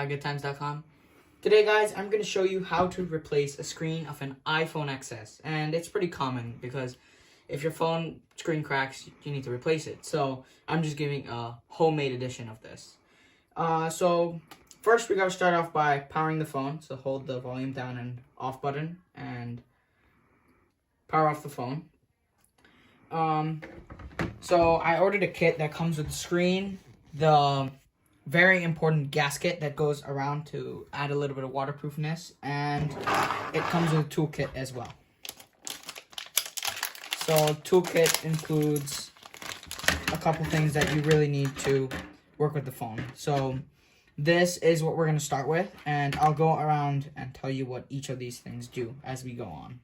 higoodtimes.com. Today, guys, I'm going to show you how to replace a screen of an iPhone XS. And it's pretty common because if your phone screen cracks, you need to replace it. So I'm just giving a homemade edition of this. So first, we got to start off by powering the phone. So hold the volume down and off button and power off the phone. So I ordered a kit that comes with the screen, the very important gasket that goes around to add a little bit of waterproofness, and it comes with a toolkit as well. So toolkit includes a couple things that you really need to work with the phone. So this is what we're going to start with, and I'll go around and tell you what each of these things do as we go on.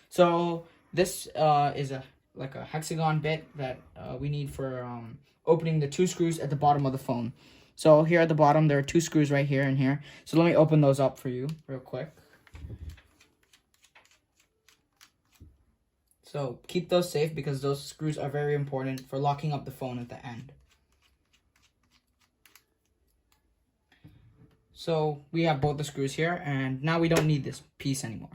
So this is like a hexagon bit that we need for opening the two screws at the bottom of the phone. So here at the bottom, there are two screws right here and here. So let me open those up for you real quick. So keep those safe because those screws are very important for locking up the phone at the end. So we have both the screws here, and now we don't need this piece anymore.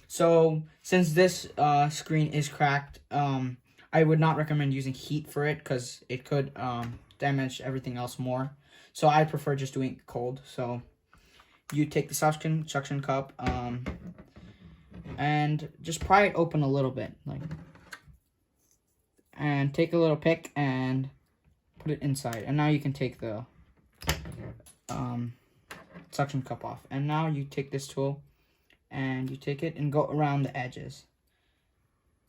So since this screen is cracked, I would not recommend using heat for it because it could damage everything else more. So I prefer just doing it cold. So you take the suction cup and just pry it open a little bit, and take a little pick and put it inside. And now you can take the suction cup off. And now you take this tool and you take it and go around the edges.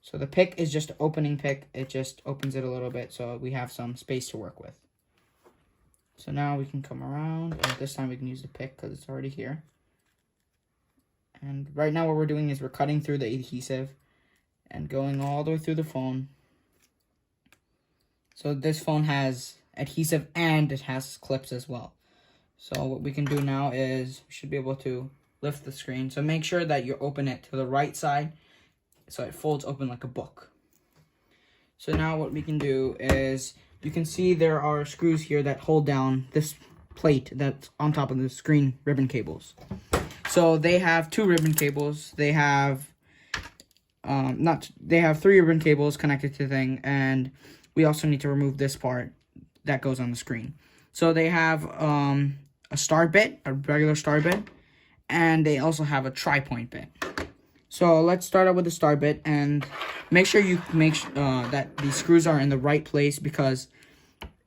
So the pick is just an opening pick. It just opens it a little bit so we have some space to work with. So now we can come around, and this time we can use the pick because it's already here. And right now what we're doing is we're cutting through the adhesive and going all the way through the phone. So this phone has adhesive and it has clips as well. So what we can do now is we should be able to lift the screen. So make sure that you open it to the right side so it folds open like a book. So now what we can do is, you can see there are screws here that hold down this plate that's on top of the screen ribbon cables. So they have two ribbon cables. They have three ribbon cables connected to the thing, and we also need to remove this part that goes on the screen. So they have a star bit, a regular star bit, and they also have a tri-point bit. So let's start out with the star bit, and make sure you that these screws are in the right place because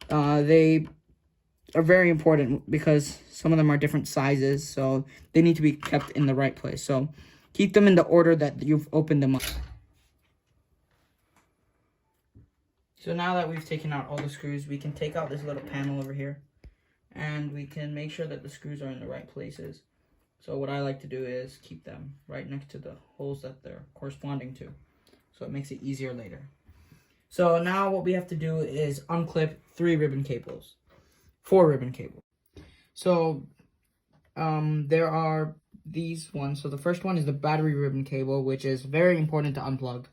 they are very important because some of them are different sizes, so they need to be kept in the right place. So keep them in the order that you've opened them up. So now that we've taken out all the screws, we can take out this little panel over here, and we can make sure that the screws are in the right places. So what I like to do is keep them right next to the holes that they're corresponding to, so it makes it easier later. So now what we have to do is unclip four ribbon cables. So there are these ones. So the first one is the battery ribbon cable, which is very important to unplug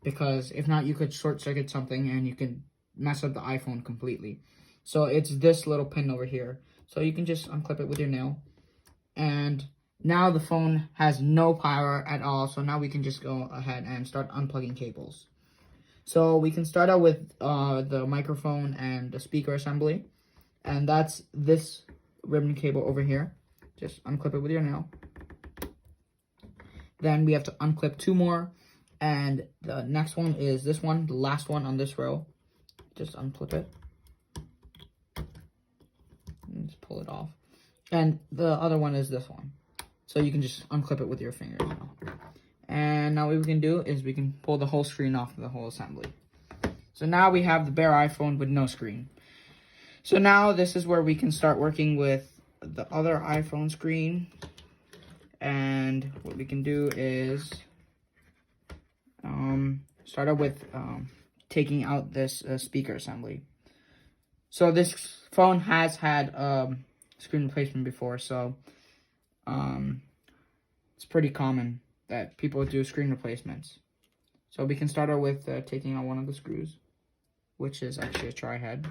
because if not, you could short circuit something and you can mess up the iPhone completely. So it's this little pin over here. So you can just unclip it with your nail. And now the phone has no power at all. So now we can just go ahead and start unplugging cables. So we can start out with the microphone and the speaker assembly. And that's this ribbon cable over here. Just unclip it with your nail. Then we have to unclip two more. And the next one is this one, the last one on this row. Just unclip it. And just pull it off. And the other one is this one. So you can just unclip it with your fingers now. And now what we can do is we can pull the whole screen off of the whole assembly. So now we have the bare iPhone with no screen. So now this is where we can start working with the other iPhone screen. And what we can do is start out with taking out this speaker assembly. So this phone has had screen replacement before, so it's pretty common that people do screen replacements. So we can start out with taking out one of the screws, which is actually a tri-head.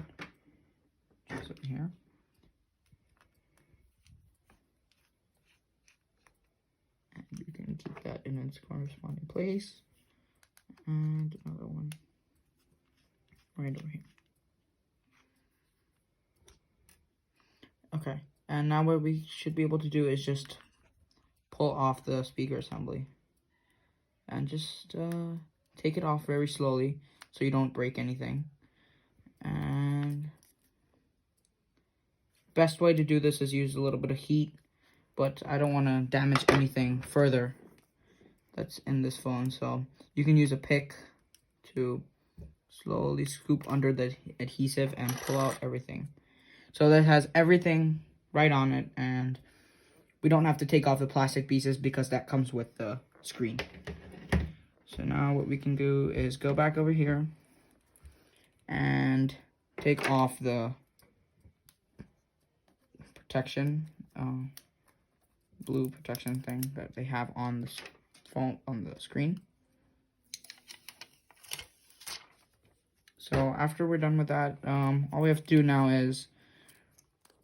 Just over here. Stick that in its corresponding place. And another one right over here. Okay, and now what we should be able to do is just pull off the speaker assembly. And just take it off very slowly so you don't break anything. And best way to do this is use a little bit of heat, but I don't want to damage anything further that's in this phone. So you can use a pick to slowly scoop under the adhesive and pull out everything. So that has everything right on it, and we don't have to take off the plastic pieces because that comes with the screen. So now what we can do is go back over here and take off the protection, blue protection thing that they have on the phone, on the screen. So after we're done with that, all we have to do now is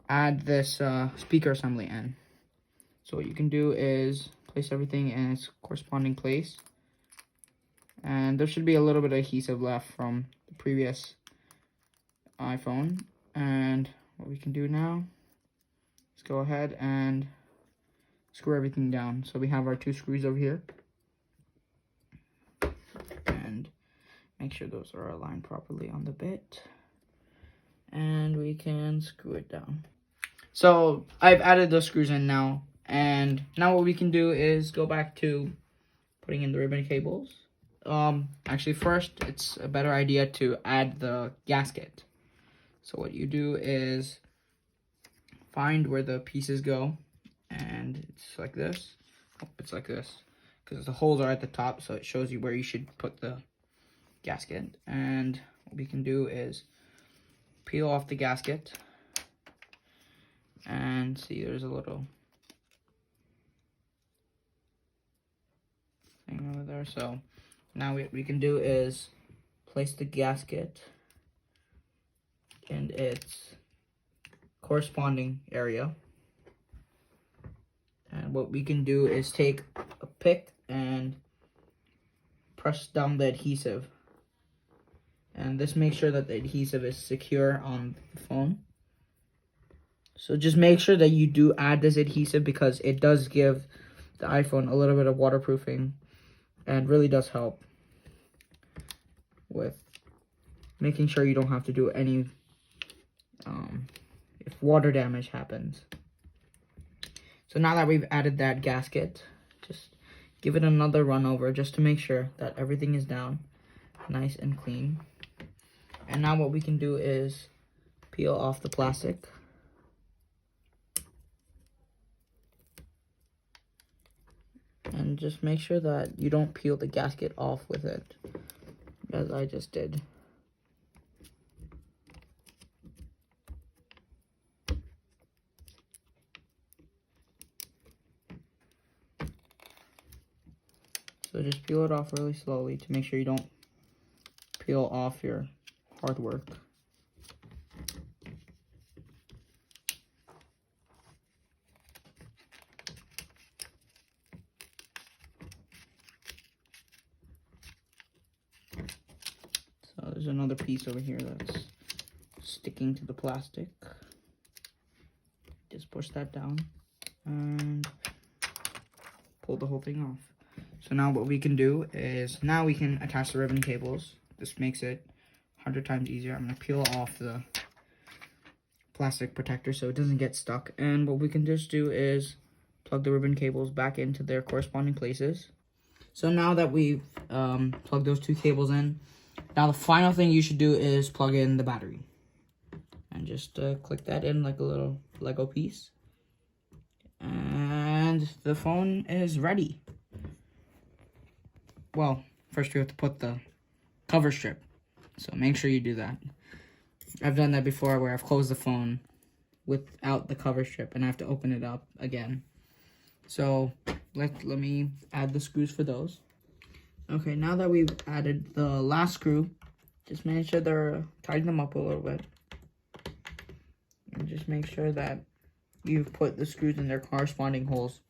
add this speaker assembly in. So what you can do is place everything in its corresponding place. And there should be a little bit of adhesive left from the previous iPhone. And what we can do now is go ahead and screw everything down. So we have our 2 screws over here. And make sure those are aligned properly on the bit. And we can screw it down. So I've added those screws in now. And now what we can do is go back to putting in the ribbon cables. Actually first, it's a better idea to add the gasket. So what you do is find where the pieces go, and it's like this. Oh, it's like this, because the holes are at the top, so it shows you where you should put the gasket. And what we can do is peel off the gasket, and see there's a little thing over there. So now what we can do is place the gasket in its corresponding area. And what we can do is take a pick and press down the adhesive. And this makes sure that the adhesive is secure on the phone. So just make sure that you do add this adhesive, because it does give the iPhone a little bit of waterproofing and really does help with making sure you don't have to do any if water damage happens. So now that we've added that gasket, just give it another run over just to make sure that everything is down nice and clean. And now what we can do is peel off the plastic. And just make sure that you don't peel the gasket off with it, as I just did. So just peel it off really slowly to make sure you don't peel off your hard work. So there's another piece over here that's sticking to the plastic. Just push that down and pull the whole thing off. So now what we can do is, now we can attach the ribbon cables. This makes it 100 times easier. I'm going to peel off the plastic protector so it doesn't get stuck. And what we can just do is plug the ribbon cables back into their corresponding places. So now that we've plugged those 2 cables in, now the final thing you should do is plug in the battery. And just click that in like a little Lego piece. And the phone is ready. Well, first we have to put the cover strip. So make sure you do that. I've done that before where I've closed the phone without the cover strip and I have to open it up again. So let me add the screws for those. Okay, now that we've added the last screw, just make sure tighten them up a little bit. And just make sure that you've put the screws in their corresponding holes.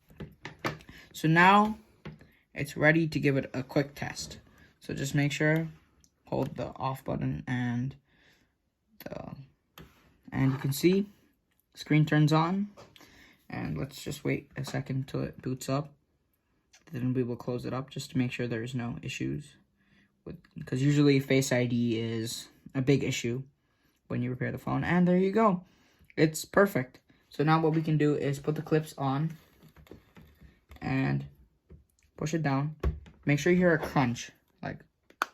So now it's ready to give it a quick test. So just make sure, hold the off button, and you can see screen turns on. And let's just wait a second till it boots up. Then we will close it up just to make sure there's no issues because usually Face ID is a big issue when you repair the phone. And there you go, it's perfect. So now what we can do is put the clips on and push it down. Make sure you hear a crunch, like you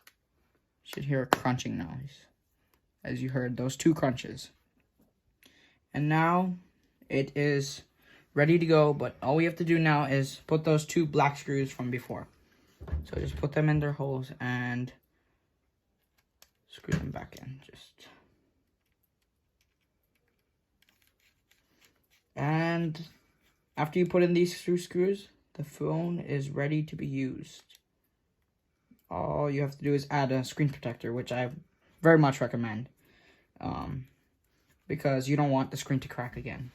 should hear a crunching noise, as you heard those 2 crunches. And now it is ready to go, but all we have to do now is put those 2 black screws from before. So just put them in their holes and screw them back in. And after you put in these 2 screws, the phone is ready to be used. All you have to do is add a screen protector, which I very much recommend, because you don't want the screen to crack again.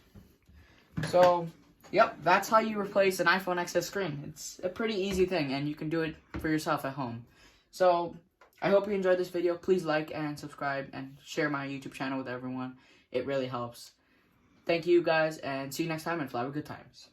So, yep, that's how you replace an iPhone XS screen. It's a pretty easy thing, and you can do it for yourself at home. So, I hope you enjoyed this video. Please like and subscribe and share my YouTube channel with everyone. It really helps. Thank you guys, and see you next time, and fly with good times.